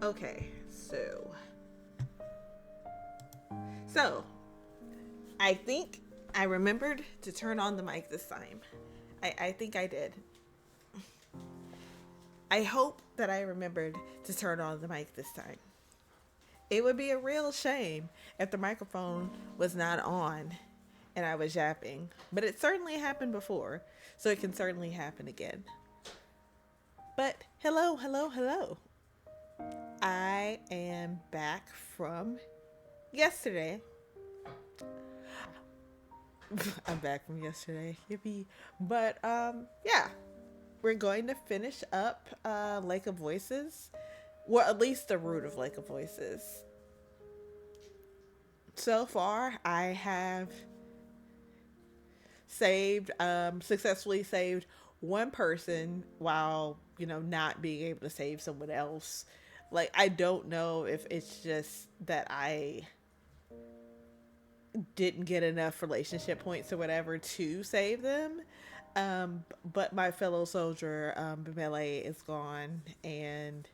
Okay, so I think I remembered to turn on the mic this time. I think I did. I hope that I remembered to turn on the mic this time. It would be a real shame if the microphone was not on and I was yapping, but it certainly happened before, so it can certainly happen again. But hello, hello, hello. I am back from yesterday. I'm back from yesterday. Yippee. But yeah, we're going to finish up Lake of Voices. Well, at least the root of Lake of Voices. So far, I have successfully saved one person while, not being able to save someone else. Like, I don't know if it's just that I didn't get enough relationship points or whatever to save them. But my fellow soldier, Melee, is gone, and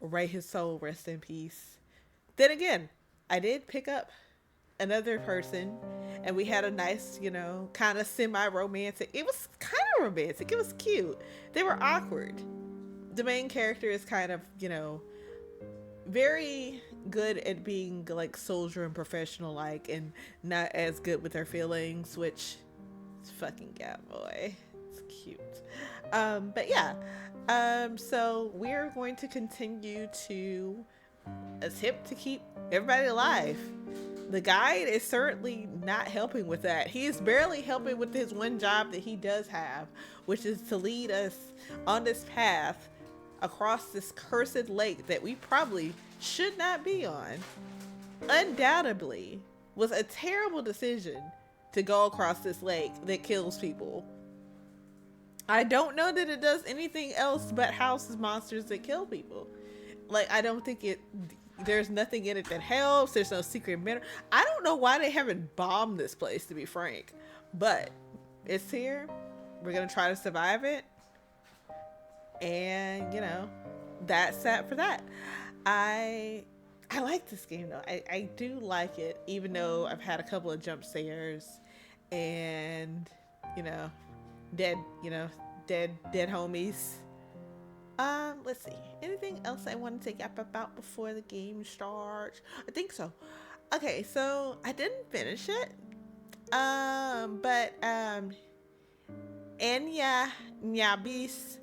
Ray his soul rest in peace. Then again, I did pick up another person, and we had a nice, kind of semi romantic. It was kind of romantic. It was cute. They were awkward. The main character is kind of, very good at being like soldier and professional like, and not as good with her feelings, which is fucking yeah, boy. It's cute. But yeah. So we're going to continue to attempt to keep everybody alive. The guide is certainly not helping with that. He is barely helping with his one job that he does have, which is to lead us on this path across this cursed lake that we probably should not be on. Undoubtedly was a terrible decision to go across this lake that kills people. I don't know that it does anything else but houses monsters that kill people. Like, I don't think there's nothing in it that helps. There's no secret mineral. I don't know why they haven't bombed this place, to be frank. But it's here. We're going to try to survive it. And, that's that for that. I like this game though. I do like it, even though I've had a couple of jump scares and you know, dead, dead homies. Let's see. Anything else I want to take up about before the game starts? I think so. Okay, so I didn't finish it. But Anya Nyabis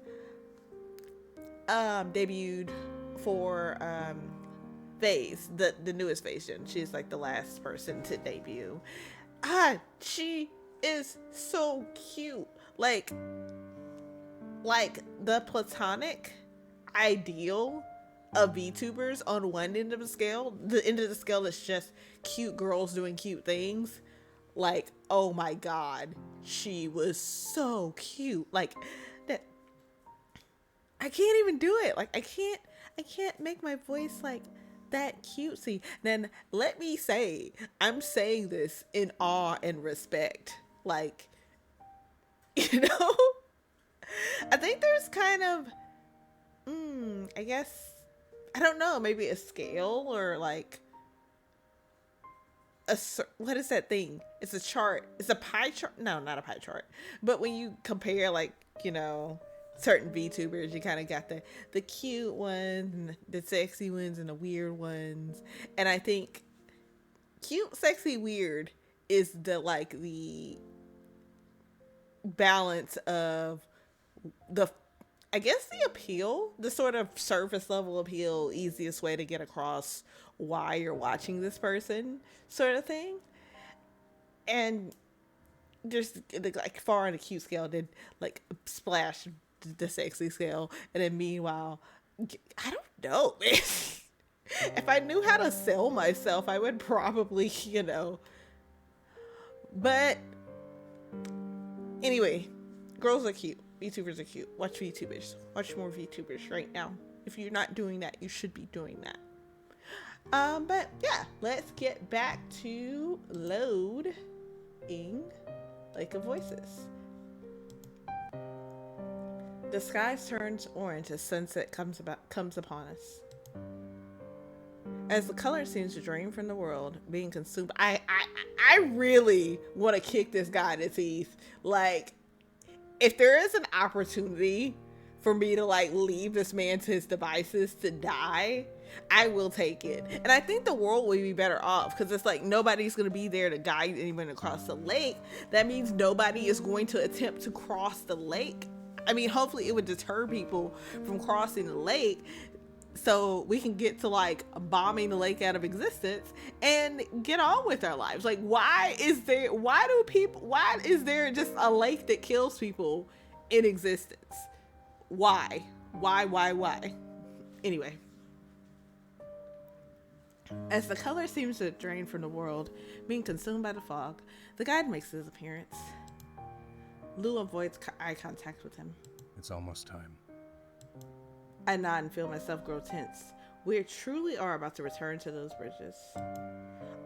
debuted for Phase, the newest Phase gen. She's like the last person to debut. She is so cute. Like the platonic ideal of VTubers on one end of the scale, the end of the scale that's just cute girls doing cute things. Like, oh my god, she was so cute. Like that, I can't even do it. Like I can't make my voice like that cutesy. Then let me say, I'm saying this in awe and respect. Like, you know, I think there's kind of, I guess, I don't know, maybe a scale or like what is that thing? It's a chart. It's a pie chart. No, not a pie chart. But when you compare, like, certain VTubers, you kind of got the cute ones, and the sexy ones, and the weird ones. And I think cute, sexy, weird is the balance of I guess the appeal, the sort of surface level appeal, easiest way to get across why you're watching this person sort of thing. And just like far on the cute scale, then like splash the sexy scale. And then meanwhile, I don't know, man. If I knew how to sell myself, I would probably, But anyway, girls are cute. VTubers are cute. Watch VTubers. Watch more VTubers right now. If you're not doing that, you should be doing that. But yeah, let's get back to loading Lake of Voices. The sky turns orange as sunset comes upon us. As the color seems to drain from the world, being consumed, I really want to kick this guy in the teeth. Like, if there is an opportunity for me to like leave this man to his devices to die, I will take it. And I think the world would be better off, because it's like nobody's going to be there to guide anyone across the lake. That means nobody is going to attempt to cross the lake. I mean, hopefully it would deter people from crossing the lake, so we can get to like bombing the lake out of existence and get on with our lives. Like, why is there just a lake that kills people in existence? Why? Anyway, as the color seems to drain from the world, being consumed by the fog, the guide makes his appearance. Lou avoids eye contact with him. It's almost time. I nod and feel myself grow tense. We truly are about to return to those bridges.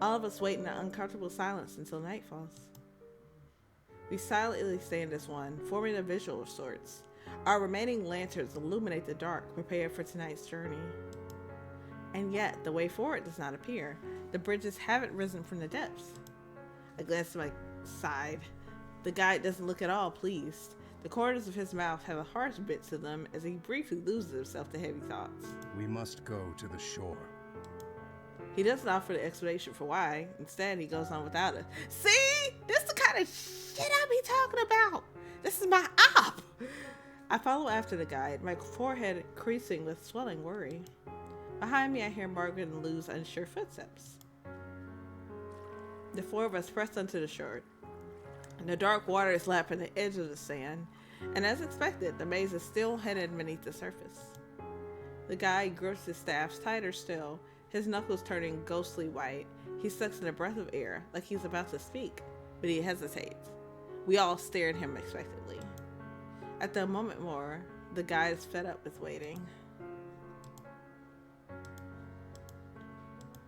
All of us wait in an uncomfortable silence until night falls. We silently stand as one, forming a visual of sorts. Our remaining lanterns illuminate the dark, prepared for tonight's journey. And yet, the way forward does not appear. The bridges haven't risen from the depths. I glance to my side. The guide doesn't look at all pleased. The corners of his mouth have a harsh bit to them as he briefly loses himself to heavy thoughts. We must go to the shore. He doesn't offer the explanation for why. Instead, he goes on without it. See? This is the kind of shit I be talking about. This is my op. I follow after the guide, my forehead creasing with swelling worry. Behind me, I hear Margaret and Lou's unsure footsteps. The four of us press onto the shore. The dark water is lapping the edge of the sand, and as expected, the maze is still hidden beneath the surface. The guide grips his staff tighter still, his knuckles turning ghostly white. He sucks in a breath of air, like he's about to speak, but he hesitates. We all stare at him expectantly. After a moment more, the guide is fed up with waiting.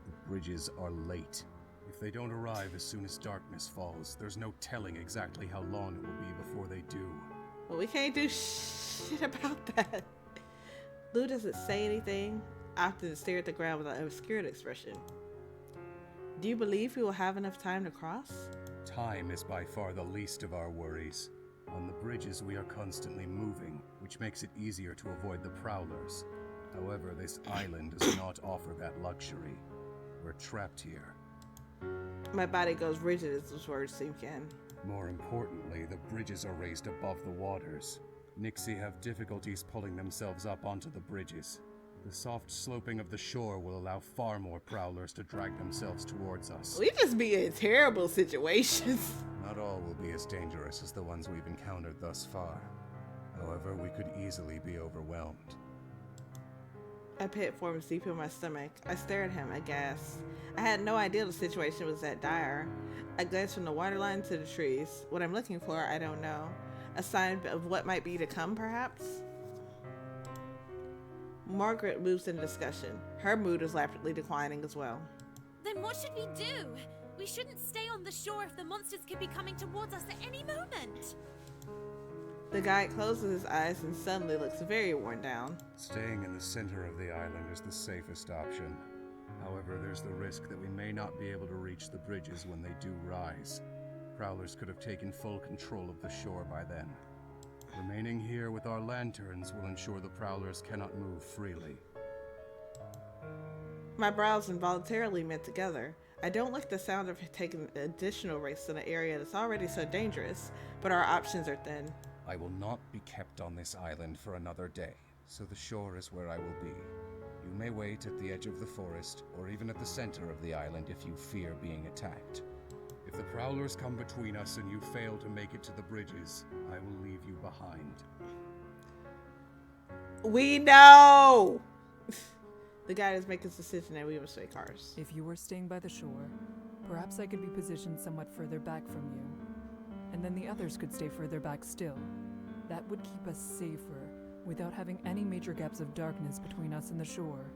The bridges are late. If they don't arrive as soon as darkness falls, there's no telling exactly how long it will be before they do. Well, we can't do shit about that. Lou doesn't say anything, often stare at the ground with an obscured expression. Do you believe we will have enough time to cross? Time is by far the least of our worries. On the bridges we are constantly moving, which makes it easier to avoid the prowlers. However, this island does not offer that luxury. We're trapped here. My body goes rigid as those words sink in. More importantly, the bridges are raised above the waters. Nixie have difficulties pulling themselves up onto the bridges. The soft sloping of the shore will allow far more prowlers to drag themselves towards us. We just be in terrible situations. Not all will be as dangerous as the ones we've encountered thus far. However, we could easily be overwhelmed. A pit forms deep in my stomach. I stare at him, aghast. I had no idea the situation was that dire. I glance from the waterline to the trees. What I'm looking for, I don't know. A sign of what might be to come, perhaps? Margaret moves in discussion. Her mood is rapidly declining as well. Then what should we do? We shouldn't stay on the shore if the monsters could be coming towards us at any moment. The guide closes his eyes and suddenly looks very worn down. Staying in the center of the island is the safest option. However, there's the risk that we may not be able to reach the bridges when they do rise. Prowlers could have taken full control of the shore by then. Remaining here with our lanterns will ensure the prowlers cannot move freely. My brows involuntarily met together. I don't like the sound of taking additional risks in an area that's already so dangerous, but our options are thin. I will not be kept on this island for another day, so the shore is where I will be. You may wait at the edge of the forest, or even at the center of the island if you fear being attacked. If the prowlers come between us and you fail to make it to the bridges, I will leave you behind. We know! The guy is making his decision and we will sway cars. If you were staying by the shore, perhaps I could be positioned somewhat further back from you. And then the others could stay further back still. That would keep us safer, without having any major gaps of darkness between us and the shore.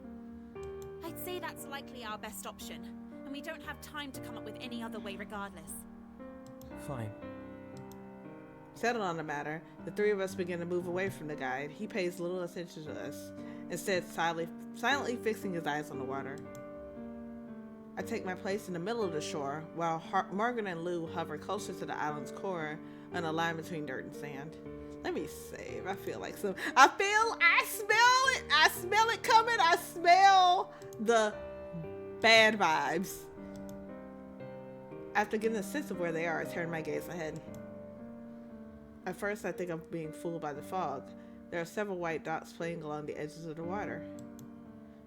I'd say that's likely our best option, and we don't have time to come up with any other way regardless. Fine. Settled on the matter, the three of us begin to move away from the guide. He pays little attention to us, instead silently fixing his eyes on the water. I take my place in the middle of the shore, while Margaret and Lou hover closer to the island's core on a line between dirt and sand. Let me save. I smell it coming. I smell the bad vibes. After getting a sense of where they are, I turn my gaze ahead. At first, I think I'm being fooled by the fog. There are several white dots playing along the edges of the water.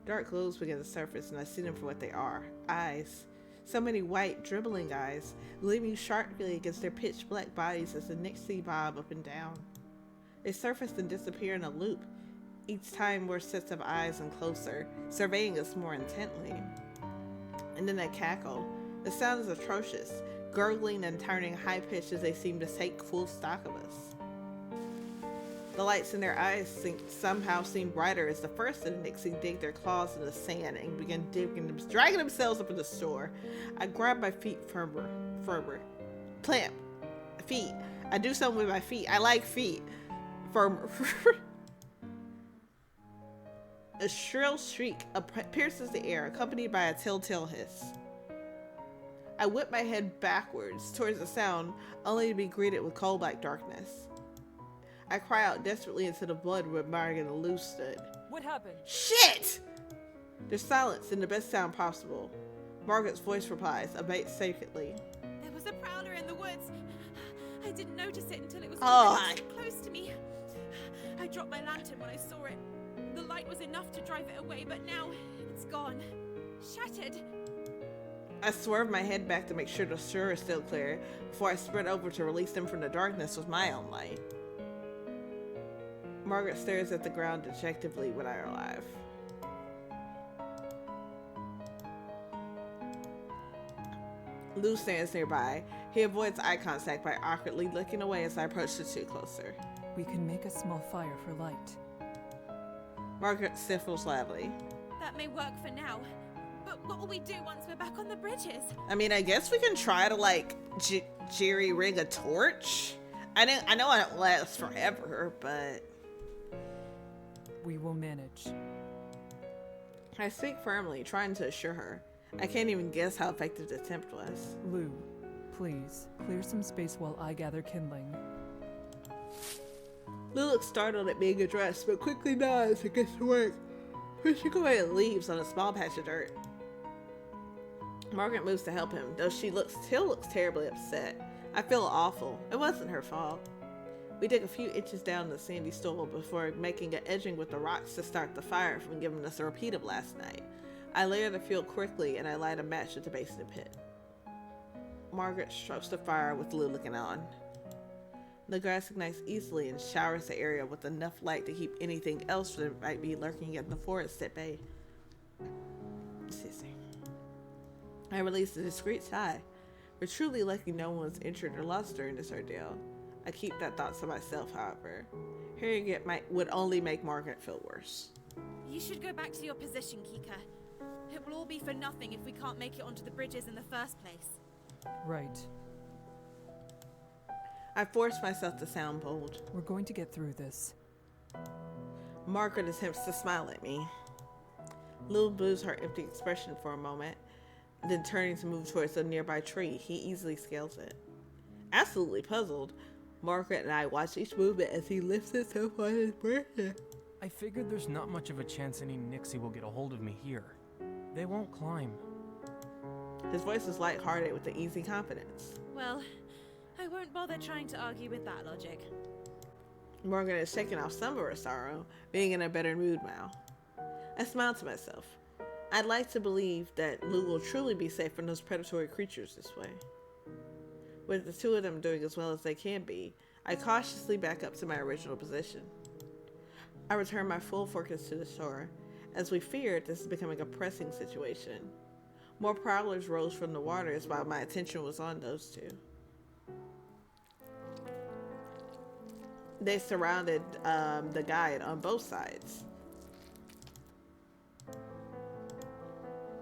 Dark glows begin to surface, and I see them for what they are. Eyes. So many white, dribbling eyes, gleaming sharply against their pitch-black bodies as the Nixie bob up and down. They surface and disappear in a loop, each time more sets of eyes and closer, surveying us more intently. And then they cackle. The sound is atrocious, gurgling and turning high-pitched as they seem to take full stock of us. The lights in their eyes somehow seem brighter as the first of the Nixie dig their claws in the sand and begin dragging themselves up in the shore. I grab my feet firmer. Plant. Feet. I do something with my feet. I like feet. Firmer. A shrill shriek pierces the air, accompanied by a telltale hiss. I whip my head backwards towards the sound, only to be greeted with coal-black darkness. I cry out desperately into the blood where Margaret and Lou stood. What happened? Shit! There's silence in the best sound possible. Margaret's voice replies, albeit secretly. There was a prowler in the woods. I didn't notice it until it was close to me. I dropped my lantern when I saw it. The light was enough to drive it away, but now it's gone. Shattered. I swerve my head back to make sure the shore is still clear before I sprint over to release them from the darkness with my own light. Margaret stares at the ground dejectedly when I arrive. Lou stands nearby. He avoids eye contact by awkwardly looking away as I approach the two closer. We can make a small fire for light. Margaret sniffles loudly. That may work for now, but what will we do once we're back on the bridges? I mean, I guess we can try to jerry rig a torch. I know I don't last forever, but We will manage. I speak firmly, trying to assure her. I can't even guess how effective the attempt was. Lou, please, clear some space while I gather kindling. Lou looks startled at being addressed, but quickly nods and gets to work. Pushing away at leaves on a small patch of dirt. Margaret moves to help him, though she still looks terribly upset. I feel awful. It wasn't her fault. We dig a few inches down the sandy stubble before making an edging with the rocks to start the fire from giving us a repeat of last night. I layer the fuel quickly and I light a match at the base of the pit. Margaret strokes the fire with Lou looking on. The grass ignites easily and showers the area with enough light to keep anything else that might be lurking in the forest at bay. I release a discreet sigh. We're truly lucky no one was injured or lost during this ordeal. I keep that thought to myself, however. Hearing it would only make Margaret feel worse. You should go back to your position, Kika. It will all be for nothing if we can't make it onto the bridges in the first place. Right. I force myself to sound bold. We're going to get through this. Margaret attempts to smile at me. Lou boos her empty expression for a moment, then turning to move towards a nearby tree, he easily scales it. Absolutely puzzled, Margaret and I watch each movement as he lifts himself on his birthday. I figured there's not much of a chance any Nixie will get a hold of me here. They won't climb. His voice is lighthearted with an easy confidence. Well, I won't bother trying to argue with that logic. Margaret is shaking off some of her sorrow, being in a better mood now. I smile to myself. I'd like to believe that Lou will truly be safe from those predatory creatures this way. With the two of them doing as well as they can be, I cautiously back up to my original position. I return my full focus to the shore. As we feared, this is becoming a pressing situation. More prowlers rose from the waters while my attention was on those two. They surrounded the guide on both sides.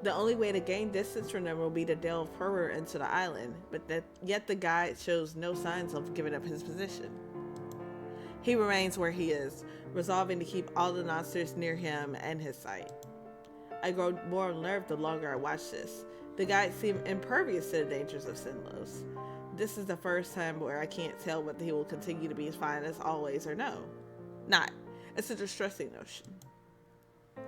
The only way to gain distance from them will be to delve further into the island, but yet the guide shows no signs of giving up his position. He remains where he is, resolving to keep all the monsters near him and his sight. I grow more unnerved the longer I watch this. The guide seems impervious to the dangers of Sinlos. This is the first time where I can't tell whether he will continue to be as fine as always or no. Not. It's a distressing notion.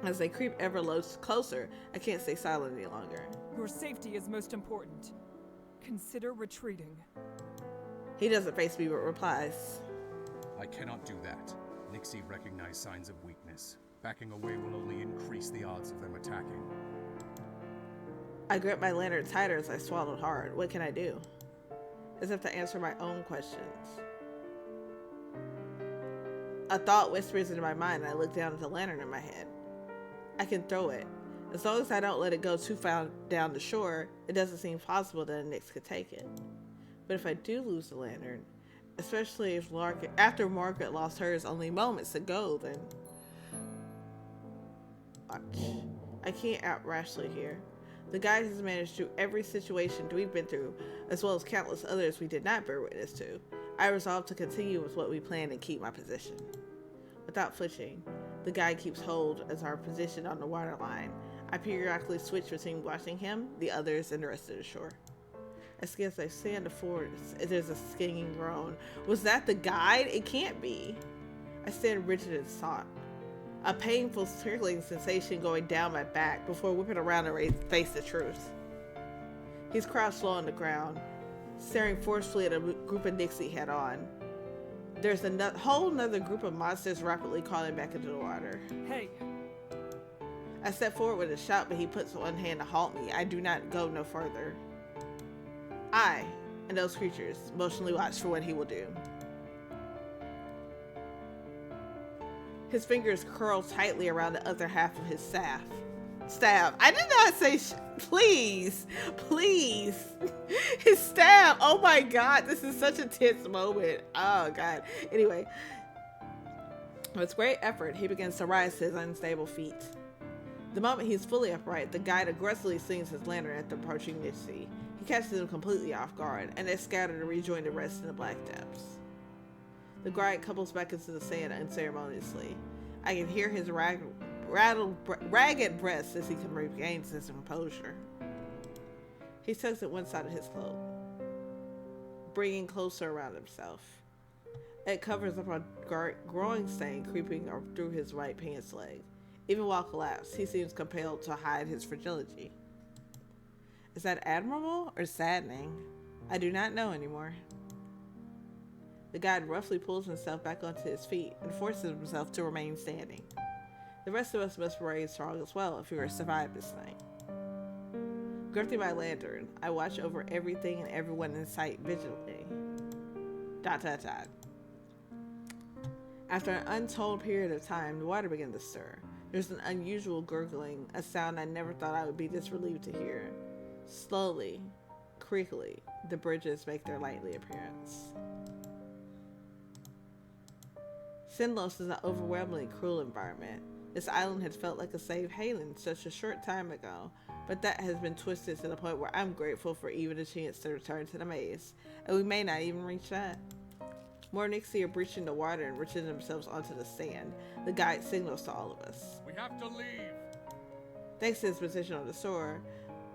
As they creep ever closer, I can't stay silent any longer. Your safety is most important. Consider retreating. He doesn't face me but replies, I cannot do that. Nixie recognize signs of weakness. Backing away will only increase the odds of them attacking. I grip my lantern tighter as I swallowed hard. What can I do? As if to answer my own questions. A thought whispers into my mind and I look down at the lantern in my head. I can throw it. As long as I don't let it go too far down the shore, it doesn't seem possible that a Nix could take it. But if I do lose the lantern, especially if after Margaret lost hers only moments ago, then I can't act rashly here. The guide has managed through every situation we've been through, as well as countless others we did not bear witness to. I resolve to continue with what we planned and keep my position. Without flinching, the guide keeps hold as our position on the waterline. I periodically switch between watching him, the others, and the rest of the shore. As I stand before us, there's a stinging groan. Was that the guide? It can't be. I stand rigid and sought. A painful tingling sensation going down my back before whipping around and face the truth. He's crouched low on the ground, staring forcefully at a group of Nixie head on. There's a whole nother group of monsters rapidly crawling back into the water. Hey! I step forward with a shout, but he puts one hand to halt me. I do not go no further. I and those creatures emotionally watch for what he will do. His fingers curl tightly around the other half of his staff. I did not say please. His staff. Oh my god, this is such a tense moment. Oh god. Anyway, with great effort, he begins to rise to his unstable feet. The moment he's fully upright, the guide aggressively swings his lantern at the approaching Nixie. He catches them completely off guard, and they scatter to rejoin the rest in the black depths. The guide couples back into the sand unceremoniously. I can hear his ragged breaths as he regains his composure. He tugs at one side of his cloak, bringing closer around himself. It covers up a growing stain creeping through his right pants leg. Even while collapsed, he seems compelled to hide his fragility. Is that admirable or saddening? I do not know anymore. The guide roughly pulls himself back onto his feet and forces himself to remain standing. The rest of us must remain strong as well if we are to survive this night. Gripping my lantern, I watch over everything and everyone in sight vigilantly. ... After an untold period of time, the water began to stir. There's an unusual gurgling, a sound I never thought I would be this relieved to hear. Slowly, creakily, the bridges make their nightly appearance. Sinlos is an overwhelmingly cruel environment. This island had felt like a safe haven such a short time ago, but that has been twisted to the point where I'm grateful for even a chance to return to the maze, and we may not even reach that. More Nixie are breaching the water and reaching themselves onto the sand. The guide signals to all of us. We have to leave! Thanks to his position on the shore,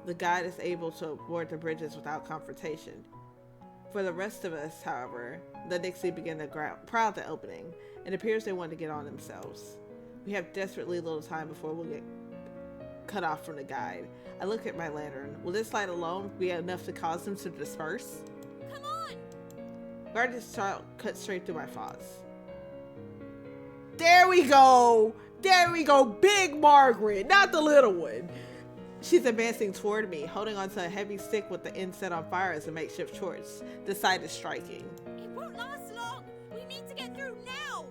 the guide is able to board the bridges without confrontation. For the rest of us, however, the Nixie begin to crowd the opening. It appears they want to get on themselves. We have desperately little time before we'll get cut off from the guide. I look at my lantern. Will this light alone be enough to cause them to disperse? Come on! Guardian's child cut straight through my thoughts. There we go! There we go! Big Margaret, not the little one. She's advancing toward me, holding onto a heavy stick with the end set on fire as a makeshift torch. The sight is striking. It won't last long! We need to get through now!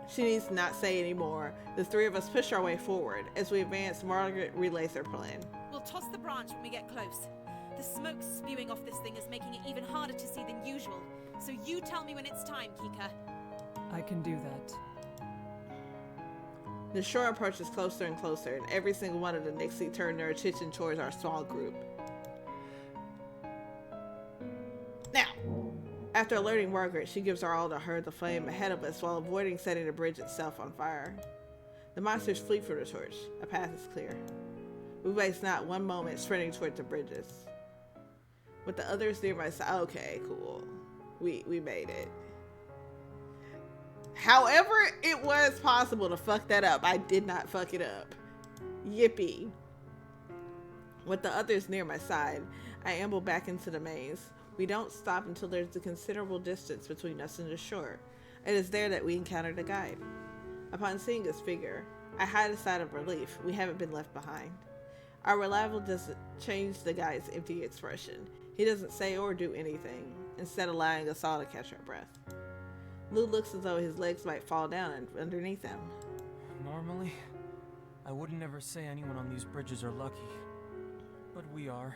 She needs to not say any more. The three of us push our way forward. As we advance, Margaret relays her plan. We'll toss the branch when we get close. The smoke spewing off this thing is making it even harder to see than usual. So you tell me when it's time, Kika. I can do that. The shore approaches closer and closer, and every single one of the Nixie turn their attention towards our small group. Now, after alerting Margaret, she gives her all to herd the flame ahead of us while avoiding setting the bridge itself on fire. The monsters flee for the torch. A path is clear. We waste not one moment sprinting toward the bridges. With the others near my side, okay, cool. We made it. However, it was possible to fuck that up. I did not fuck it up. Yippee. With the others near my side, I amble back into the maze. We don't stop until there's a considerable distance between us and the shore. It is there that we encounter the guide. Upon seeing his figure, I hide a sigh of relief. We haven't been left behind. Our arrival doesn't change the guide's empty expression. He doesn't say or do anything, instead allowing us all to catch our breath. Lou looks as though his legs might fall down underneath him. Normally, I wouldn't ever say anyone on these bridges are lucky. But we are.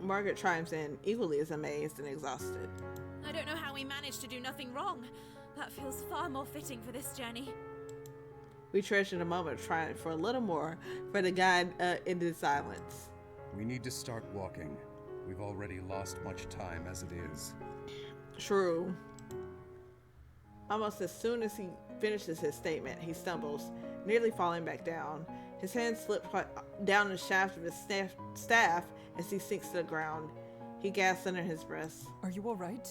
Margaret chimes in, equally as amazed and exhausted. I don't know how we managed to do nothing wrong. That feels far more fitting for this journey. We treasure the moment, trying for a little more for the guide into silence. We need to start walking. We've already lost much time as it is. True. Almost as soon as he finishes his statement, he stumbles, nearly falling back down. His hand slips down the shaft of his staff as he sinks to the ground. He gasps under his breath. Are you all right?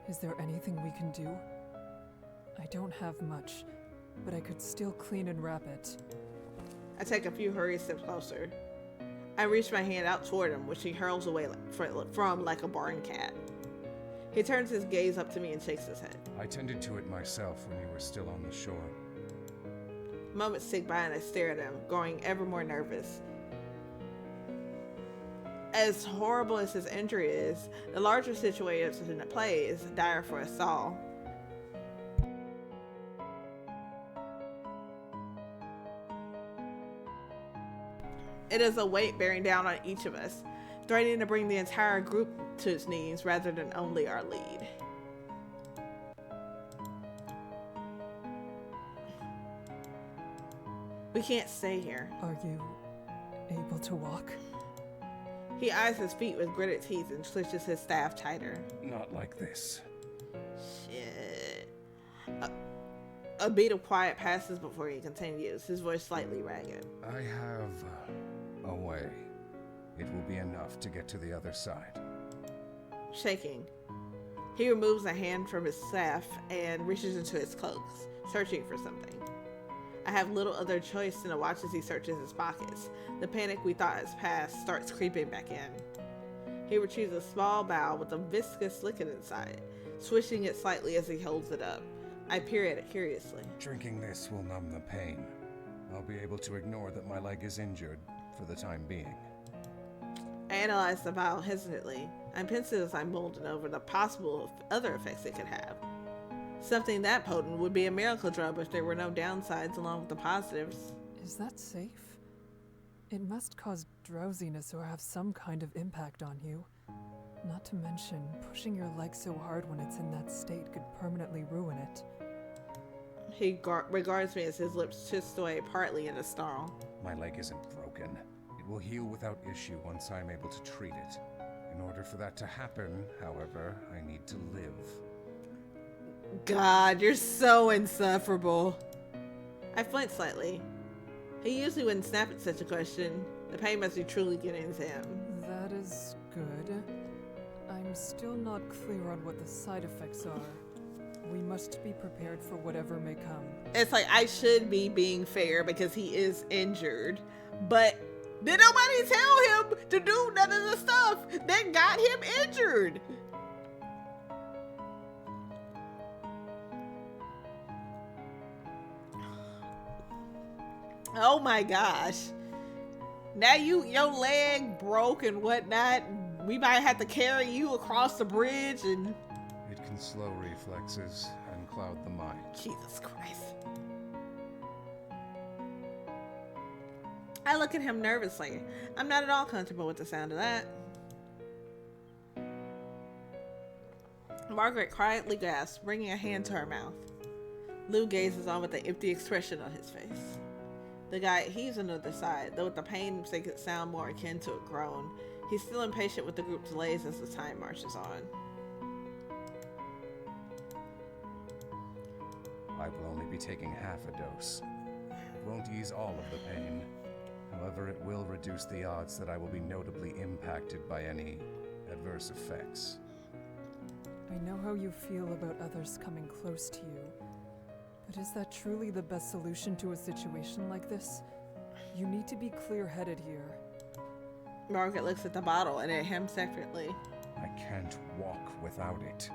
Is there anything we can do? I don't have much, but I could still clean and wrap it. I take a few hurried steps closer. I reach my hand out toward him, which he hurls away from like a barn cat. He turns his gaze up to me and shakes his head. I tended to it myself when you were still on the shore. Moments tick by and I stare at him, growing ever more nervous. As horrible as his injury is, the larger situation at play is dire for us all. It is a weight bearing down on each of us, threatening to bring the entire group to its knees rather than only our lead. We can't stay here. Are you able to walk? He eyes his feet with gritted teeth and clenches his staff tighter. Not like this. Shit. A beat of quiet passes before he continues, his voice slightly ragged. I have a way. It will be enough to get to the other side. Shaking, he removes a hand from his staff and reaches into his cloaks, searching for something. I have little other choice than to watch as he searches his pockets. The panic we thought has passed starts creeping back in. He retrieves a small bowl with a viscous liquid inside, swishing it slightly as he holds it up. I peer at it curiously. Drinking this will numb the pain. I'll be able to ignore that my leg is injured for the time being. I analyze the vial hesitantly. I'm pensive as I'm mulling over the possible other effects it could have. Something that potent would be a miracle drug if there were no downsides along with the positives. Is that safe? It must cause drowsiness or have some kind of impact on you. Not to mention, pushing your leg so hard when it's in that state could permanently ruin it. He regards me as his lips twist away partly in a snarl. My leg isn't broken. It will heal without issue once I'm able to treat it. In order for that to happen, however, I need to live. God, you're so insufferable. I flinch slightly. He usually wouldn't snap at such a question. The pain must be truly getting to him. That is good. I'm still not clear on what the side effects are. We must be prepared for whatever may come. It's like I should be being fair because he is injured, but did nobody tell him to do none of the stuff that got him injured? Oh my gosh. Now your leg broke and whatnot. We might have to carry you across the bridge and... It can slow reflexes and cloud the mind. Jesus Christ. I look at him nervously. I'm not at all comfortable with the sound of that. Margaret quietly gasps, bringing a hand to her mouth. Lou gazes on with an empty expression on his face. The guy heaves another sigh, though with the pain makes it sound more akin to a groan. He's still impatient with the group's delays as the time marches on. I will only be taking half a dose. It won't ease all of the pain. However, it will reduce the odds that I will be notably impacted by any adverse effects. I know how you feel about others coming close to you, but is that truly the best solution to a situation like this? You need to be clear-headed here. Margaret looks at the bottle and at him separately. I can't walk without it.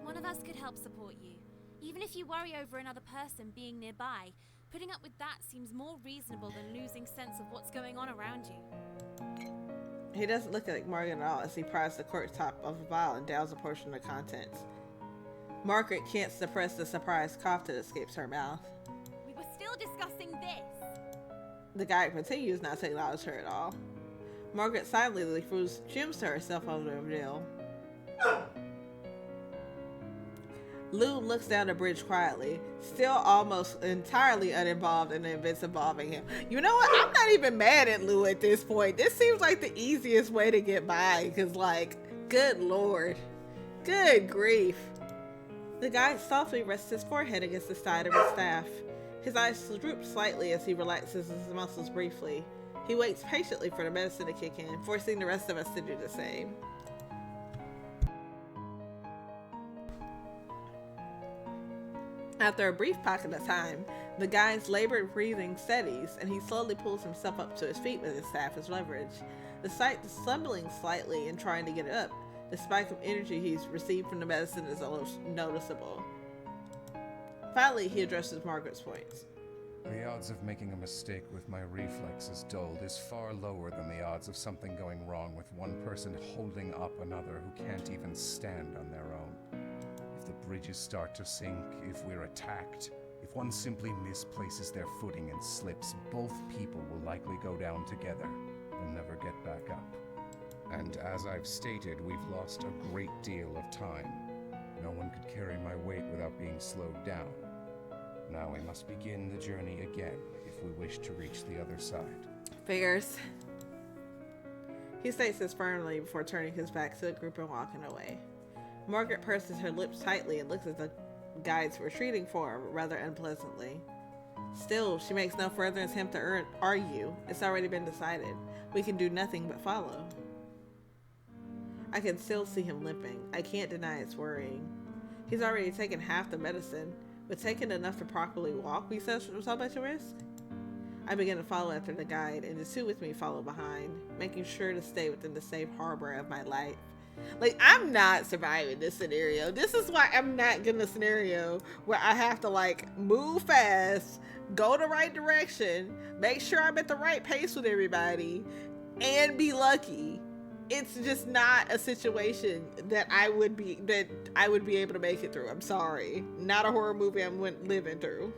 One of us could help support you. Even if you worry over another person being nearby, putting up with that seems more reasonable than losing sense of what's going on around you. He doesn't look like Margaret at all as he pries the cork top of a vial and downs a portion of the contents. Margaret can't suppress the surprised cough that escapes her mouth. We were still discussing this. The guy continues not to acknowledge her at all. Margaret silently fumes to herself over the ordeal. Lou looks down the bridge quietly, still almost entirely uninvolved in the events involving him. You know what? I'm not even mad at Lou at this point. This seems like the easiest way to get by, because, like, good lord. Good grief. The guy softly rests his forehead against the side of his staff. His eyes droop slightly as he relaxes his muscles briefly. He waits patiently for the medicine to kick in, forcing the rest of us to do the same. After a brief pocket of time, the guy's labored breathing steadies, and he slowly pulls himself up to his feet with his staff as leverage. Despite stumbling slightly and trying to get it up, the spike of energy he's received from the medicine is almost noticeable. Finally, he addresses Margaret's points. The odds of making a mistake with my reflexes dulled is far lower than the odds of something going wrong with one person holding up another who can't even stand on their own. If the bridges start to sink, if we're attacked, if one simply misplaces their footing and slips, both people will likely go down together and never get back up. And as I've stated, we've lost a great deal of time. No one could carry my weight without being slowed down. Now we must begin the journey again if we wish to reach the other side. Figures. He states this firmly before turning his back to the group and walking away. Margaret purses her lips tightly and looks at the guide's retreating form rather unpleasantly. Still, she makes no further attempt to argue. It's already been decided. We can do nothing but follow. I can still see him limping. I can't deny it's worrying. He's already taken half the medicine. Would taking enough to properly walk be so much a risk? I begin to follow after the guide, and the two with me follow behind, making sure to stay within the safe harbor of my life. Like, I'm not surviving this scenario. This is why I'm not getting a scenario where I have to, like, move fast, go the right direction, make sure I'm at the right pace with everybody, and be lucky. It's just not a situation that I would be able to make it through. I'm sorry. Not a horror movie I'm living through.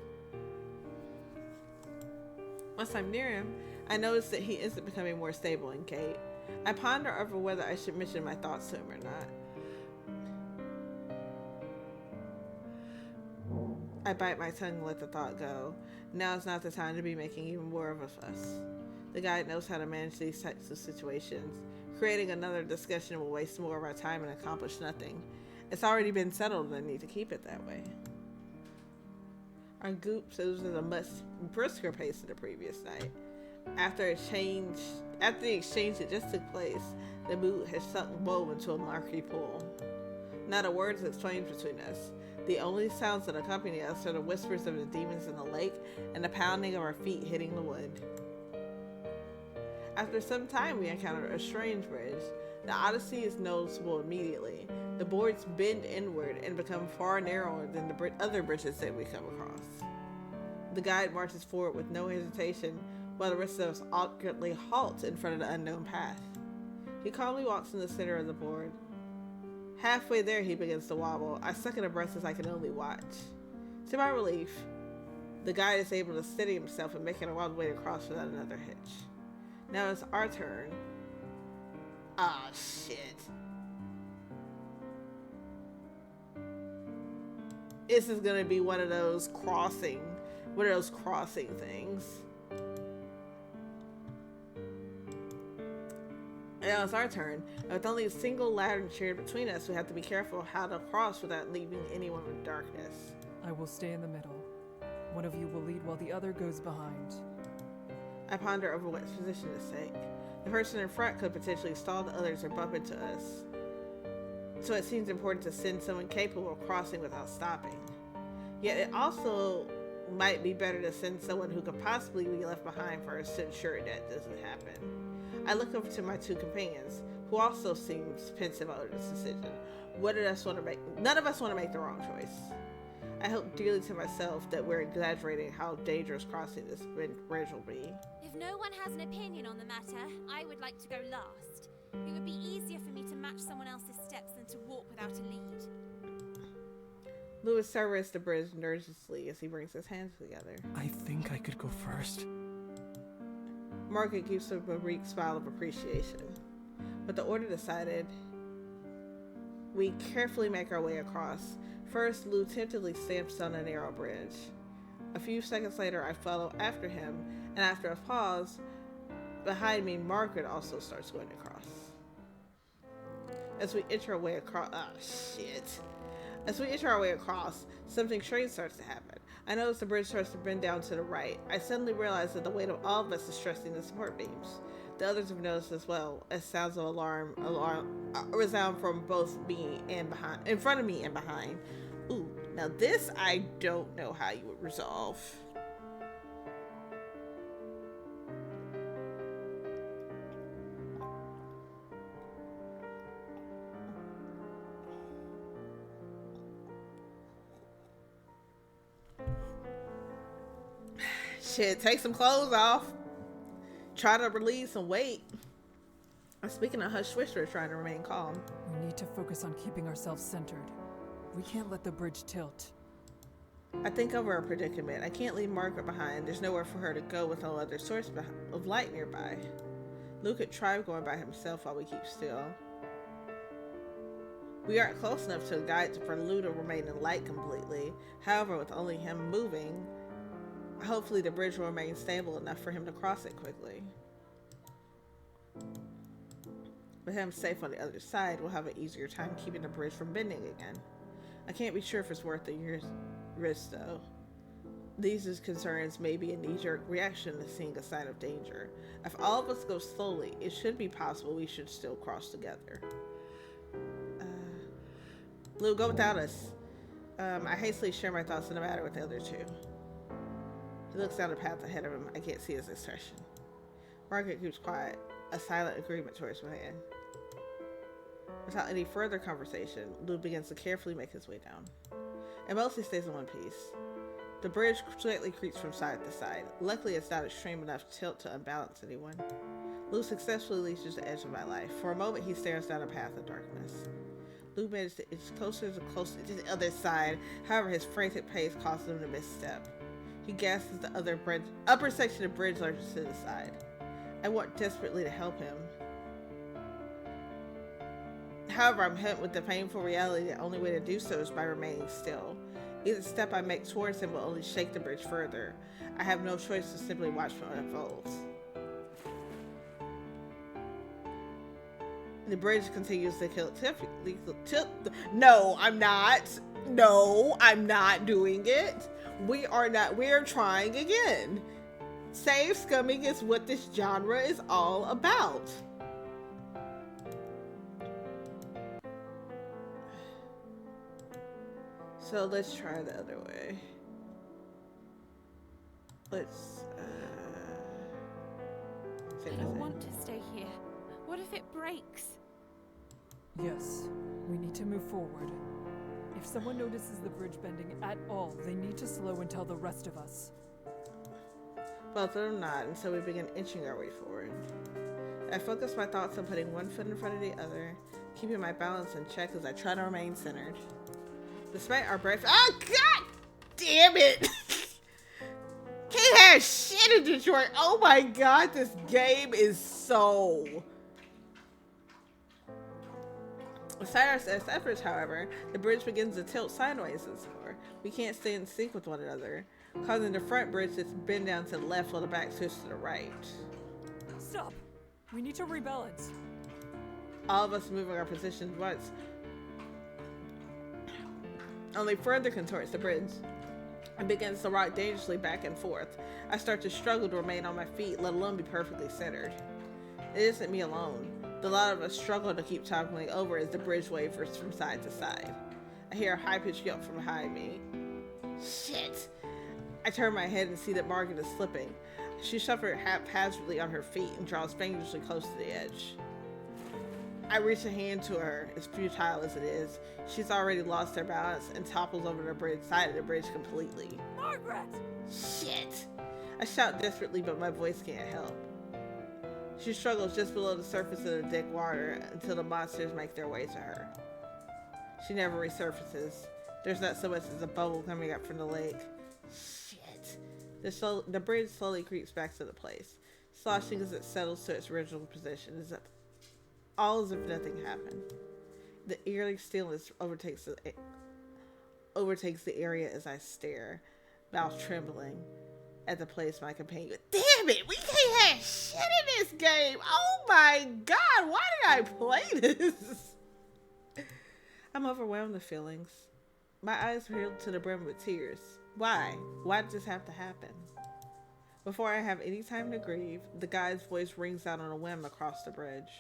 Once I'm near him, I notice that he isn't becoming more stable in gait. I ponder over whether I should mention my thoughts to him or not. I bite my tongue and let the thought go. Now is not the time to be making even more of a fuss. The guide knows how to manage these types of situations. Creating another discussion will waste more of our time and accomplish nothing. It's already been settled and I need to keep it that way. Our group moves at a much brisker pace than the previous night. After the exchange that just took place, the mood has sunk low into a murky pool. Not a word is exchanged between us. The only sounds that accompany us are the whispers of the demons in the lake and the pounding of our feet hitting the wood. After some time, we encounter a strange bridge. The odyssey is noticeable immediately. The boards bend inward and become far narrower than the other bridges that we come across. The guide marches forward with no hesitation, while the rest of us awkwardly halt in front of the unknown path. He calmly walks in the center of the board. Halfway there, he begins to wobble. I suck in a breath as I can only watch. To my relief, the guide is able to steady himself and make it a wild way across without another hitch. Now it's our turn. Ah, shit. This is gonna be one of those crossing things. Now it's our turn. And with only a single ladder shared between us, we have to be careful how to cross without leaving anyone in darkness. I will stay in the middle. One of you will lead while the other goes behind. I ponder over what position to take. The person in front could potentially stall the others or bump into us. So it seems important to send someone capable of crossing without stopping. Yet it also might be better to send someone who could possibly be left behind first to ensure that doesn't happen. I look over to my two companions, who also seems pensive over this decision. None of us want to make the wrong choice. I hope dearly to myself that we're exaggerating how dangerous crossing this bridge will be. If no one has an opinion on the matter, I would like to go last. It would be easier for me to match someone else's steps than to walk without a lead. Louis surveys the bridge nervously as he brings his hands together. I think I could go first. Margaret gives him a weak smile of appreciation. With the order decided, we carefully make our way across. First, Lou tentatively stamps on a narrow bridge. A few seconds later, I follow after him, and after a pause, behind me, Margaret also starts going across. As we enter our way across, something strange starts to happen. I notice the bridge starts to bend down to the right. I suddenly realize that the weight of all of us is stressing the support beams. The others have noticed as well, as sounds of alarm resound from both me and behind, in front of me and behind. Ooh, now this I don't know how you would resolve. Shit, take some clothes off. Try to relieve some weight. I'm speaking a hush whisper, trying to remain calm. We need to focus on keeping ourselves centered. We can't let the bridge tilt. I think over our predicament. I can't leave Margaret behind. There's nowhere for her to go with no other source of light nearby. Luke could try going by himself while we keep still. We aren't close enough to a guide for Lou to remain in light completely. However, with only him moving, hopefully the bridge will remain stable enough for him to cross it quickly. With him safe on the other side, we'll have an easier time keeping the bridge from bending again. I can't be sure if it's worth the risk, though. These concerns may be a knee-jerk reaction to seeing a sign of danger. If all of us go slowly, it should be possible we should still cross together. Lou, go without us. I hastily share my thoughts on the matter with the other two. He looks down the path ahead of him. I can't see his expression. Margaret keeps quiet, a silent agreement towards my hand. Without any further conversation, Lou begins to carefully make his way down. It mostly stays in one piece. The bridge slightly creaks from side to side. Luckily, it's not extreme enough tilt to unbalance anyone. Lou successfully reaches the edge of my life. For a moment, he stares down a path of darkness. Lou manages to inch closer and closer to the other side. However, his frantic pace causes him to misstep. He gasps as the upper section of the bridge lurches to the side. I want desperately to help him. However, I'm hit with the painful reality that the only way to do so is by remaining still. Either step I make towards him will only shake the bridge further. I have no choice to simply watch what unfolds. The bridge continues to tilt. No, I'm not. No, I'm not doing it. We are trying again. Save scumming is what this genre is all about. So let's try the other way. Let's, I don't want to stay here. What if it breaks? Yes, we need to move forward. If someone notices the bridge bending at all, they need to slow and tell the rest of us. Both of them nod, and so we begin inching our way forward. I focus my thoughts on putting one foot in front of the other, keeping my balance in check as I try to remain centered. Despite our breath, oh god damn it! Can't have shit in Detroit. Oh my god, this game is so. Despite our efforts, however, the bridge begins to tilt sideways and slower. We can't stay in sync with one another, causing the front bridge to bend down to the left while the back switches to the right. Stop! We need to rebalance. All of us moving our positions once only further contorts the bridge and begins to rock dangerously back and forth. I start to struggle to remain on my feet, let alone be perfectly centered. It isn't me alone. The lot of us struggle to keep toppling over as the bridge wavers from side to side. I hear a high-pitched yelp from behind me. Shit! I turn my head and see that Margaret is slipping. She shuffles haphazardly on her feet and draws dangerously close to the edge. I reach a hand to her, as futile as it is. She's already lost her balance and topples over the side of the bridge completely. Margaret! Shit! I shout desperately, but my voice can't help. She struggles just below the surface of the thick water until the monsters make their way to her. She never resurfaces. There's not so much as a bubble coming up from the lake. Shit! The bridge slowly creeps back to the place, sloshing as it settles to its original position, all as if nothing happened. The eerie stillness overtakes the area as I stare, mouth trembling, at the place my companion. Damn it! We can't have shit in this game! Oh my god! Why did I play this? I'm overwhelmed with feelings. My eyes filled to the brim with tears. Why? Why did this have to happen? Before I have any time to grieve, the guy's voice rings out on a whim across the bridge.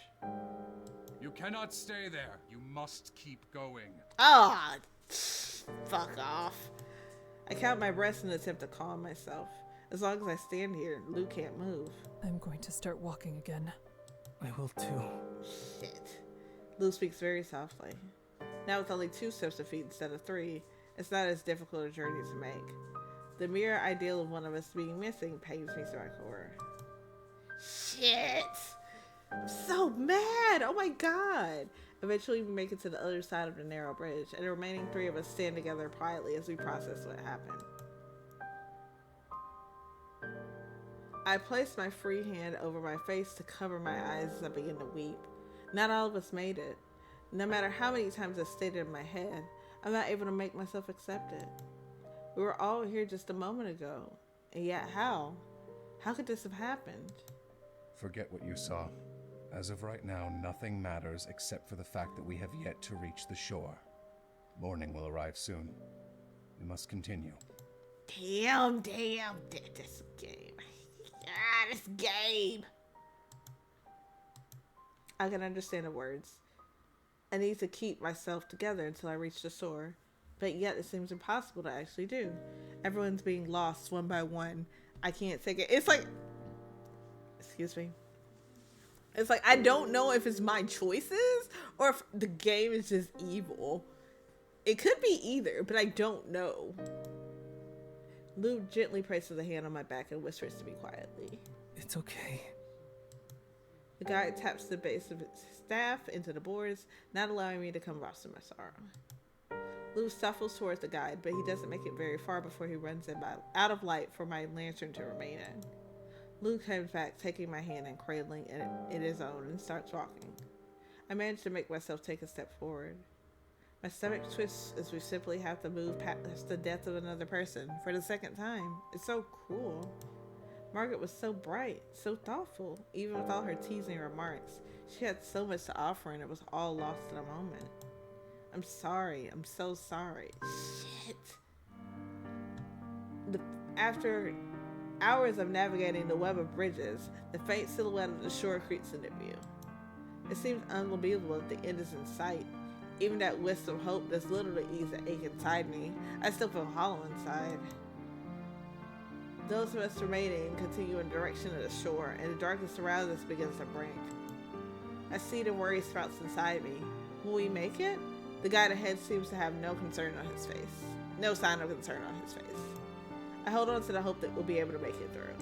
You cannot stay there. You must keep going. Ah, fuck off. I count my breaths in an attempt to calm myself. As long as I stand here, Lou can't move. I'm going to start walking again. I will too. Shit. Lou speaks very softly. Now with only 2 steps of feet instead of 3, it's not as difficult a journey to make. The mere ideal of one of us being missing pains me to my core. Shit! I'm so mad! Oh my god! Eventually we make it to the other side of the narrow bridge, and the remaining 3 of us stand together quietly as we process what happened. I place my free hand over my face to cover my eyes as I begin to weep. Not all of us made it. No matter how many times I stated in my head, I'm not able to make myself accept it. We were all here just a moment ago, and yet how? How could this have happened? Forget what you saw. As of right now, nothing matters except for the fact that we have yet to reach the shore. Morning will arrive soon. We must continue. Damn, this game. This game. I can understand the words. I need to keep myself together until I reach the shore, but yet it seems impossible to actually do. Everyone's being lost one by one. I can't take it. It's like, excuse me. It's like, I don't know if it's my choices or if the game is just evil. It could be either, but I don't know. Lou gently places a hand on my back and whispers to me quietly. It's okay. The guide taps the base of his staff into the boards, not allowing me to come across to my sorrow. Lou shuffles towards the guide, but he doesn't make it very far before he runs out of light for my lantern to remain in. Lou comes back, taking my hand and cradling it in his own, and starts walking. I manage to make myself take a step forward. My stomach twists as we simply have to move past the death of another person for the second time. It's so cruel. Margaret was so bright, so thoughtful. Even with all her teasing remarks, she had so much to offer, and it was all lost in a moment. I'm sorry. I'm so sorry. Shit. After hours of navigating the web of bridges, the faint silhouette of the shore creeps into view. It seems unbelievable that the end is in sight. Even that wisp of hope that's literally eased the ache inside me. I still feel hollow inside. Those of us remaining continue in the direction of the shore, and the darkness around us begins to break. I see the worry sprouts inside me. Will we make it? The guide ahead seems to have no concern on his face. No sign of concern on his face. I hold on to the hope that we'll be able to make it through. ...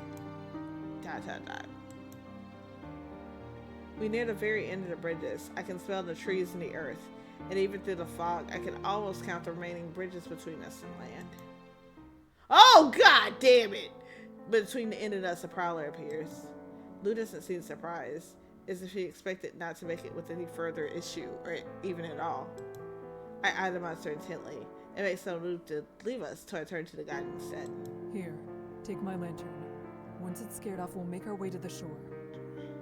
We near the very end of the bridges. I can smell the trees and the earth, and even through the fog, I can almost count the remaining bridges between us and land. Oh, god damn it! Between the end and us, a prowler appears. Lou doesn't seem surprised, as if he expected not to make it with any further issue, or even at all. I eye the monster intently. It makes no move to leave us, so I turn to the guide instead. Here, take my lantern. Once it's scared off, we'll make our way to the shore.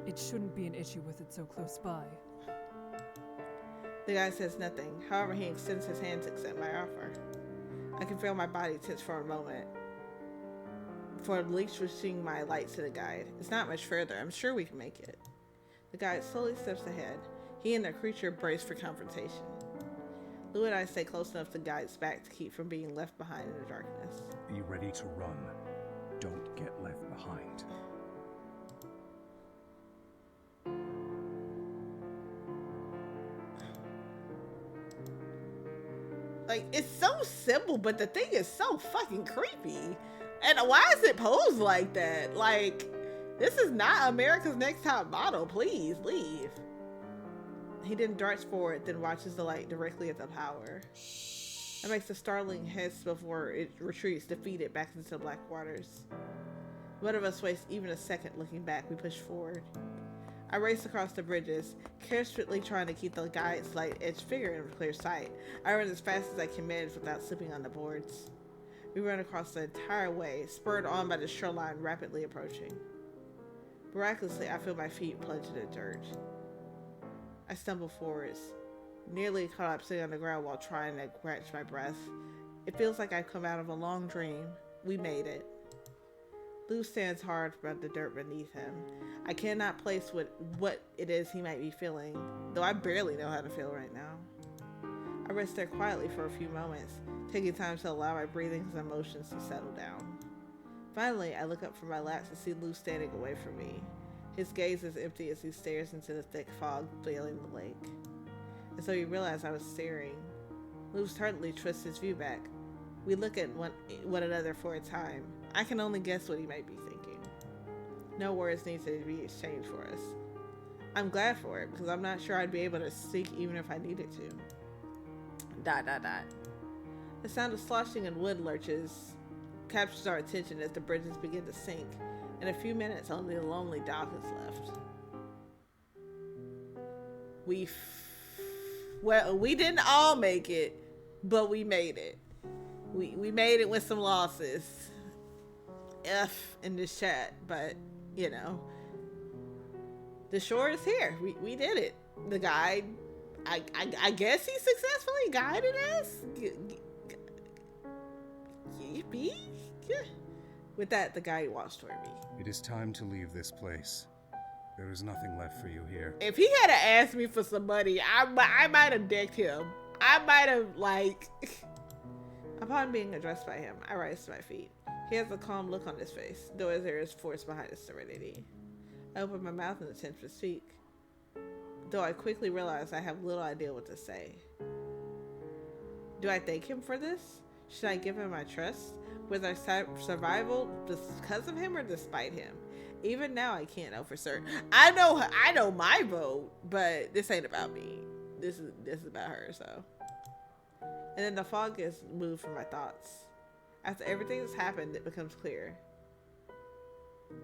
It shouldn't be an issue with it so close by. The guy says nothing. However, he extends his hand to accept my offer. I can feel my body tense for a moment, for relinquishing my light to the guide. It's not much further. I'm sure we can make it. The guide slowly steps ahead. He and the creature brace for confrontation. Lou and I stay close enough to the guide's back to keep from being left behind in the darkness. Be ready to run. Don't get left behind. Like, it's so simple, but the thing is so fucking creepy. And why is it posed like that? Like, this is not America's Next Top Model. Please, leave. He then darts forward, then watches the light directly at the power. It makes a startling hiss before it retreats, defeated back into the black waters. None of us waste even a second looking back. We push forward. I race across the bridges, carefully trying to keep the guide's light edge figure in clear sight. I run as fast as I can manage without slipping on the boards. We run across the entire way, spurred on by the shoreline rapidly approaching. Miraculously, I feel my feet plunge in the dirt. I stumble forwards, nearly collapsing on the ground while trying to catch my breath. It feels like I've come out of a long dream. We made it. Lou stands hard from the dirt beneath him. I cannot place what it is he might be feeling, though I barely know how to feel right now. I rest there quietly for a few moments, taking time to allow my breathing and emotions to settle down. Finally, I look up from my lap to see Lou standing away from me. His gaze is empty as he stares into the thick fog veiling the lake. And so he realized I was staring. Lou certainly twists his view back. We look at one another for a time. I can only guess what he might be thinking. No words need to be exchanged for us. I'm glad for it, because I'm not sure I'd be able to speak even if I needed to. ... The sound of sloshing and wood lurches captures our attention as the bridges begin to sink. In a few minutes, only the lonely dock is left. Well, we didn't all make it, but we made it. We made it with some losses. F in this chat, but you know, the shore is here. We did it. The guide I guess he successfully guided us. Yippee. With that, the guy walks toward me. It is time to leave this place. There is nothing left for you here. If he had asked me for some money, I might have decked him. I might have, like... Upon being addressed by him, I rise to my feet. He has a calm look on his face, though there is force behind his serenity. I open my mouth in an attempt to speak, though I quickly realize I have little idea what to say. Do I thank him for this? Should I give him my trust? Was our survival because of him or despite him? Even now, I can't know for certain. I know my vote, but this ain't about me. This is about her, so. And then the fog gets moved from my thoughts. After everything that's happened, it becomes clear.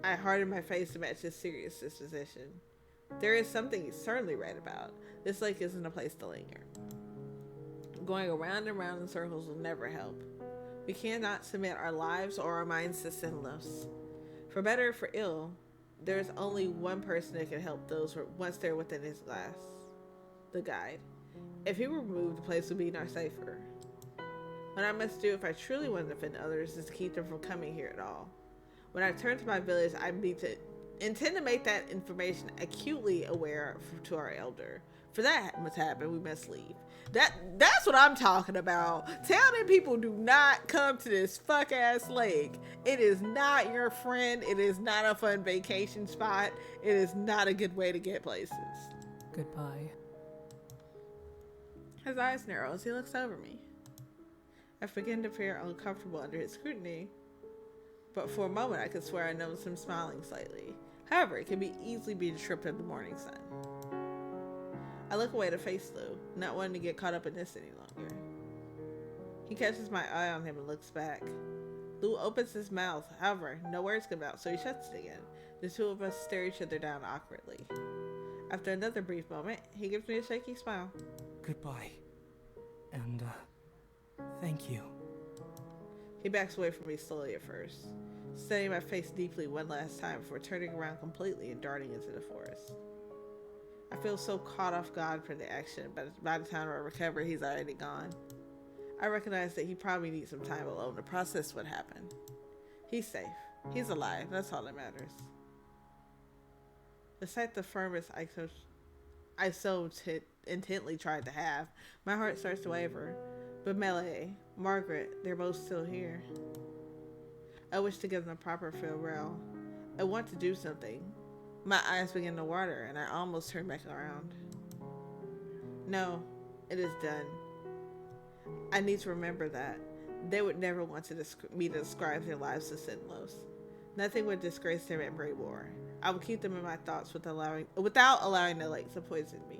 I harden my face to match his serious disposition. There is something he's certainly right about. This lake isn't a place to linger. Going around and around in circles will never help. We cannot submit our lives or our minds to sinless. For better or for ill, there is only one person that can help those once they're within his glass. The guide. If he were removed, the place would be no safer. What I must do if I truly want to defend others is to keep them from coming here at all. When I turn to my village, I intend to make that information acutely aware to our elder. For that must happen, we must leave. That's what I'm talking about. Tell them people do not come to this fuck ass lake. It is not your friend. It is not a fun vacation spot. It is not a good way to get places. Goodbye. His eyes narrow as he looks over me. I begin to feel uncomfortable under his scrutiny, but for a moment I could swear I noticed him smiling slightly. However, it can easily be the trip of the morning sun. I look away to face Lou, not wanting to get caught up in this any longer. He catches my eye on him and looks back. Lou opens his mouth, however, no words come out, so he shuts it again. The two of us stare each other down awkwardly. After another brief moment, he gives me a shaky smile. Goodbye. And, thank you. He backs away from me slowly at first, studying my face deeply one last time before turning around completely and darting into the forest. I feel so caught off guard from the action, but by the time I recover, he's already gone. I recognize that he probably needs some time alone to process what happened. He's safe. He's alive. That's all that matters. Despite the firmness I so intently tried to have, my heart starts to waver. But Melee, Margaret, they're both still here. I wish to give them a proper farewell. I want to do something. My eyes begin to water, and I almost turn back around. No, it is done. I need to remember that. They would never want me to describe their lives to Sinlos. Nothing would disgrace their memory more. I will keep them in my thoughts without allowing the lake to poison me.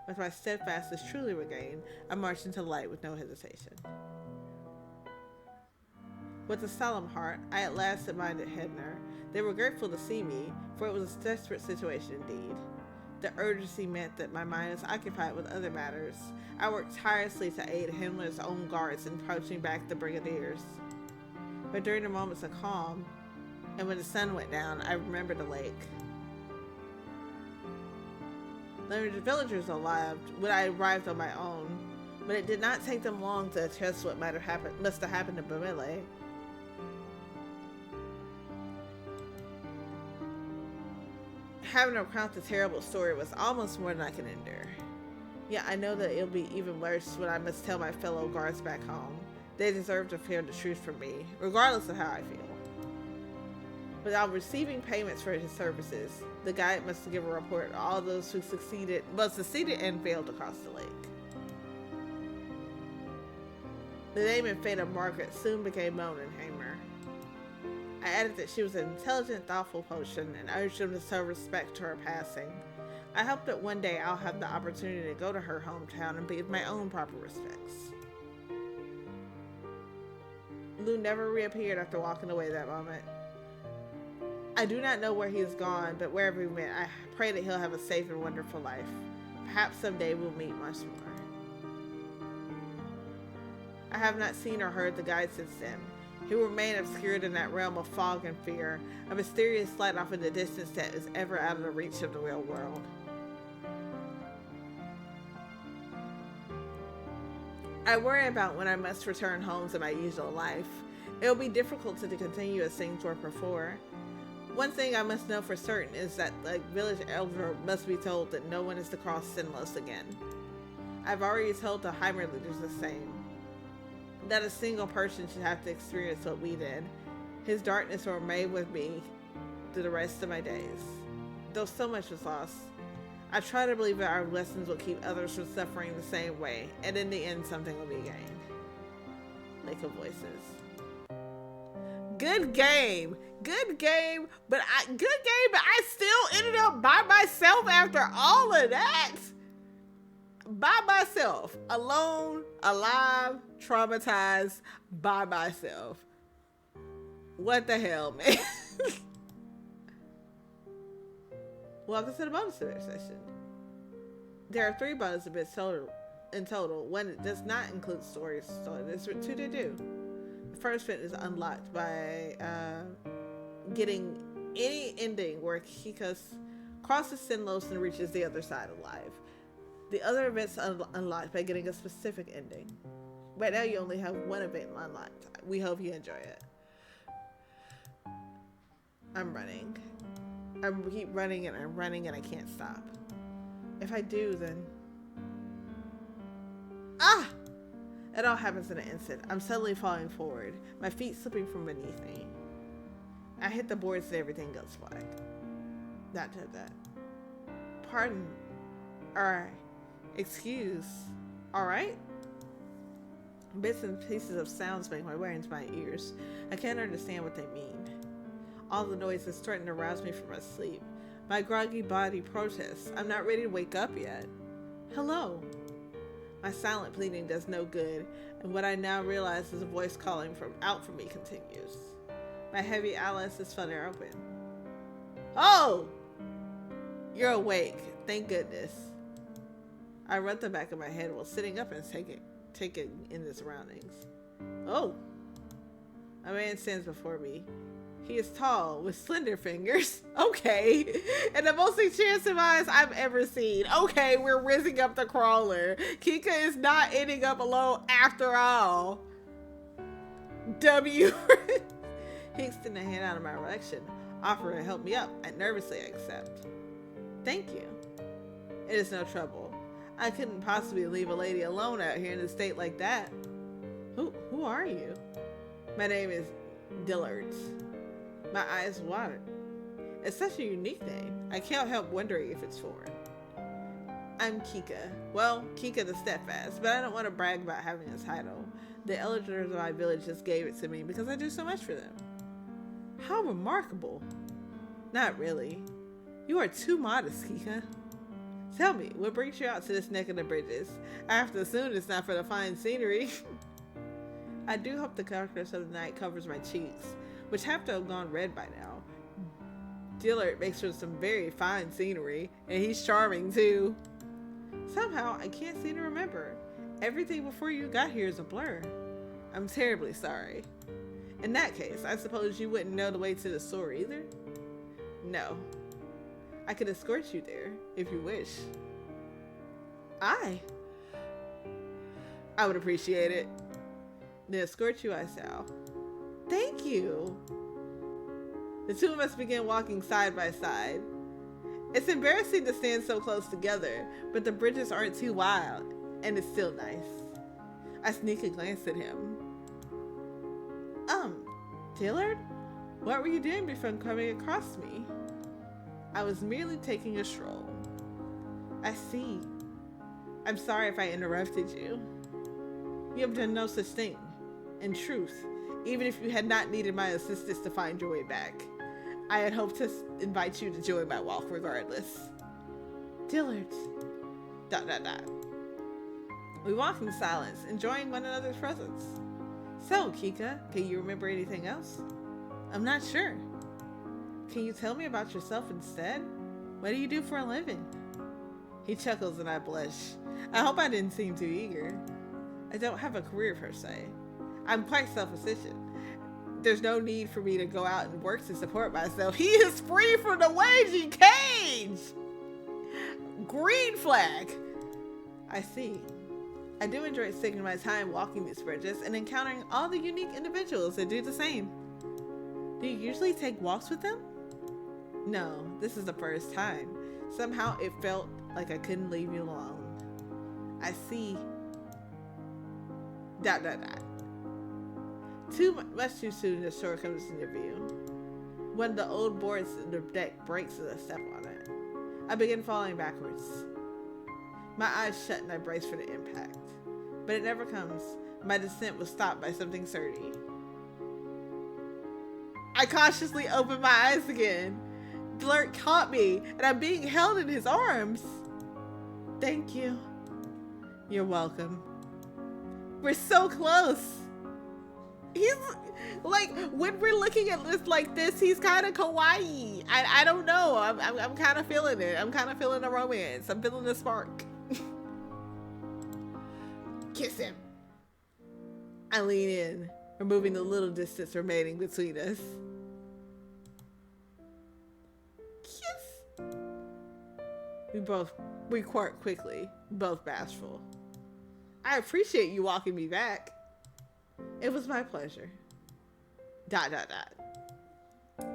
With my steadfastness truly regained, I marched into the light with no hesitation. With a solemn heart, I at last reminded Hedner. They were grateful to see me, for it was a desperate situation indeed. The urgency meant that my mind was occupied with other matters. I worked tirelessly to aid Himmler's own guards in approaching back the brigadiers. But during the moments of calm, and when the sun went down, I remembered the lake. The villagers arrived when I arrived on my own, but it did not take them long to attest what must have happened to Bamile. Having to recount the terrible story was almost more than I can endure. Yet I know that it'll be even worse when I must tell my fellow guards back home. They deserve to hear the truth from me, regardless of how I feel. Without receiving payments for his services, the guide must give a report to all those who succeeded and failed to cross the lake. The name and fate of Margaret soon became known in Hamer. I added that she was an intelligent, thoughtful potion and urged them to show respect to her passing. I hope that one day I'll have the opportunity to go to her hometown and give my own proper respects. Lou never reappeared after walking away that moment. I do not know where he has gone, but wherever he went, I pray that he'll have a safe and wonderful life. Perhaps someday we'll meet once more. I have not seen or heard the guide since then. He will remain obscured in that realm of fog and fear, a mysterious light off in the distance that is ever out of the reach of the real world. I worry about when I must return home to my usual life. It'll be difficult to continue as things were before. One thing I must know for certain is that the village elder must be told that no one is to cross Sinlos again. I've already told the Heimer leaders the same. That a single person should have to experience what we did. His darkness will remain with me through the rest of my days. Though so much was lost, I try to believe that our lessons will keep others from suffering the same way, and in the end, something will be gained. Lake of Voices. Good game, but I still ended up by myself after all of that. By myself, alone, alive, traumatized, by myself. What the hell, man? Welcome to the bonus event session. There are 3 bonus events in total. One does not include stories, so there's 2 to do. The first event is unlocked by getting any ending where Kika crosses Sinlos and reaches the other side alive. The other events are unlocked by getting a specific ending. Right now you only have 1 event unlocked. We hope you enjoy it. I'm running. I keep running and I'm running and I can't stop. If I do, then... Ah! It all happens in an instant. I'm suddenly falling forward, my feet slipping from beneath me. I hit the boards and everything goes flying. Not that. Pardon. Alright. Excuse. Alright? Bits and pieces of sounds make my way into my ears. I can't understand what they mean. All the noise is starting to rouse me from my sleep. My groggy body protests. I'm not ready to wake up yet. Hello. My silent pleading does no good, and what I now realize is a voice calling out for me continues. My heavy eyelids is flutter open. Oh! You're awake. Thank goodness. I rub the back of my head while sitting up and taking in the surroundings. Oh! A man stands before me. He is tall, with slender fingers. Okay. And the most enchanting eyes I've ever seen. Okay, we're rizzing up the crawler. Kika is not ending up alone after all. W. He extended a hand out of my direction, offering to help me up. I nervously accept. Thank you. It is no trouble. I couldn't possibly leave a lady alone out here in a state like that. Who are you? My name is Dillards. My eyes watered. It's such a unique name. I can't help wondering if it's foreign. I'm Kika. Well, Kika the Steadfast, but I don't want to brag about having a title. The elders of my village just gave it to me because I do so much for them. How remarkable. Not really. You are too modest, Kika. Tell me, what brings you out to this neck of the bridges? I have to assume it's not for the fine scenery. I do hope the darkness of the night covers my cheeks, which have to have gone red by now. Dillard makes for some very fine scenery, and he's charming too. Somehow, I can't seem to remember. Everything before you got here is a blur. I'm terribly sorry. In that case, I suppose you wouldn't know the way to the store either? No. I could escort you there, if you wish. I would appreciate it. Then escort you I shall. Thank you. The two of us begin walking side by side. It's embarrassing to stand so close together, but the bridges aren't too wild, and it's still nice. I sneak a glance at him. Dillard? What were you doing before coming across me? I was merely taking a stroll. I see. I'm sorry if I interrupted you. You have done no such thing. In truth, even if you had not needed my assistance to find your way back, I had hoped to invite you to join my walk regardless. Dillard. ... We walk in silence, enjoying one another's presence. So, Kika, can you remember anything else? I'm not sure. Can you tell me about yourself instead? What do you do for a living? He chuckles and I blush. I hope I didn't seem too eager. I don't have a career per se. I'm quite self-sufficient. There's no need for me to go out and work to support myself. He is free from the waging cage! Green flag! I see. I do enjoy taking my time walking these bridges and encountering all the unique individuals that do the same. Do you usually take walks with them? No, this is the first time. Somehow it felt like I couldn't leave you alone. I see... ... Much too soon the shore comes into view. One of the old boards in the deck breaks as I step on it. I begin falling backwards. My eyes shut and I brace for the impact. But it never comes. My descent was stopped by something sturdy. I cautiously open my eyes again. Blurt caught me, and I'm being held in his arms. Thank you. You're welcome. We're so close. He's like, when we're looking at this like this, he's kind of kawaii. I don't know. I'm kind of feeling it. I'm kind of feeling the romance. I'm feeling the spark. Kiss him. I lean in, removing the little distance remaining between us. Kiss. We court quickly, both bashful. I appreciate you walking me back. It was my pleasure. ...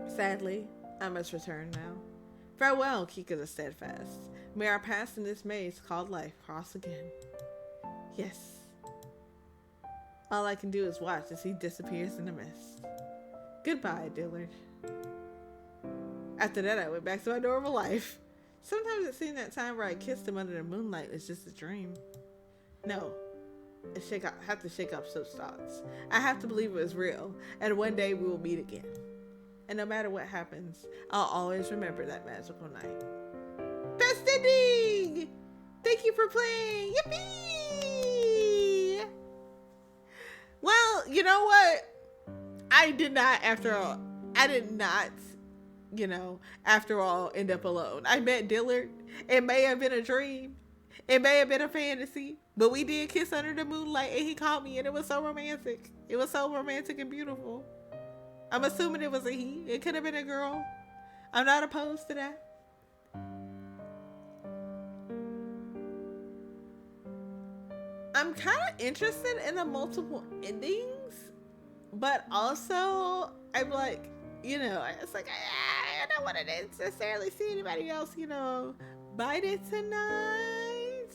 Sadly, I must return now. Farewell, Kika the Steadfast. May our past in this maze called life cross again. Yes. All I can do is watch as he disappears in the mist. Goodbye, Dillard. After that, I went back to my normal life. Sometimes it seemed that time where I kissed him under the moonlight was just a dream. No. I have to shake up such thoughts. I have to believe it was real, and one day we will meet again. And no matter what happens, I'll always remember that magical night. Best ending! Thank you for playing! Yippee! Well, you know what? I did not, after all, end up alone. I met Dillard. It may have been a dream. It may have been a fantasy, but we did kiss under the moonlight and he caught me and it was so romantic. It was so romantic and beautiful. I'm assuming it was a he. It could have been a girl. I'm not opposed to that. I'm kind of interested in the multiple endings, but also I'm like, it's like, I don't want to necessarily see anybody else, bite it tonight.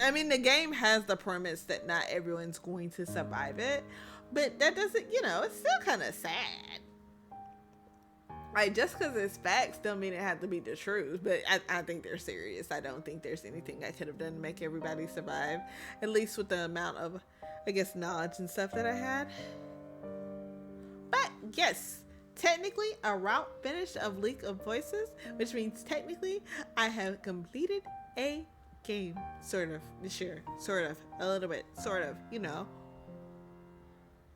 I mean, the game has the premise that not everyone's going to survive it, but that doesn't, it's still kind of sad. Like, just because it's facts don't mean it had to be the truth, but I think they're serious. I don't think there's anything I could have done to make everybody survive, at least with the amount of, knowledge and stuff that I had. But yes, technically a route finish of League of Voices, which means technically I have completed a game, sort of, a little bit,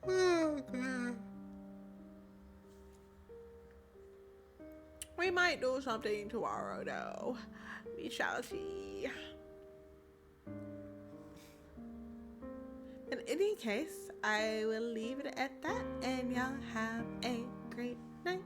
Oh, God. We might do something tomorrow, though. We shall see. In any case, I will leave it at that, and y'all have a great night.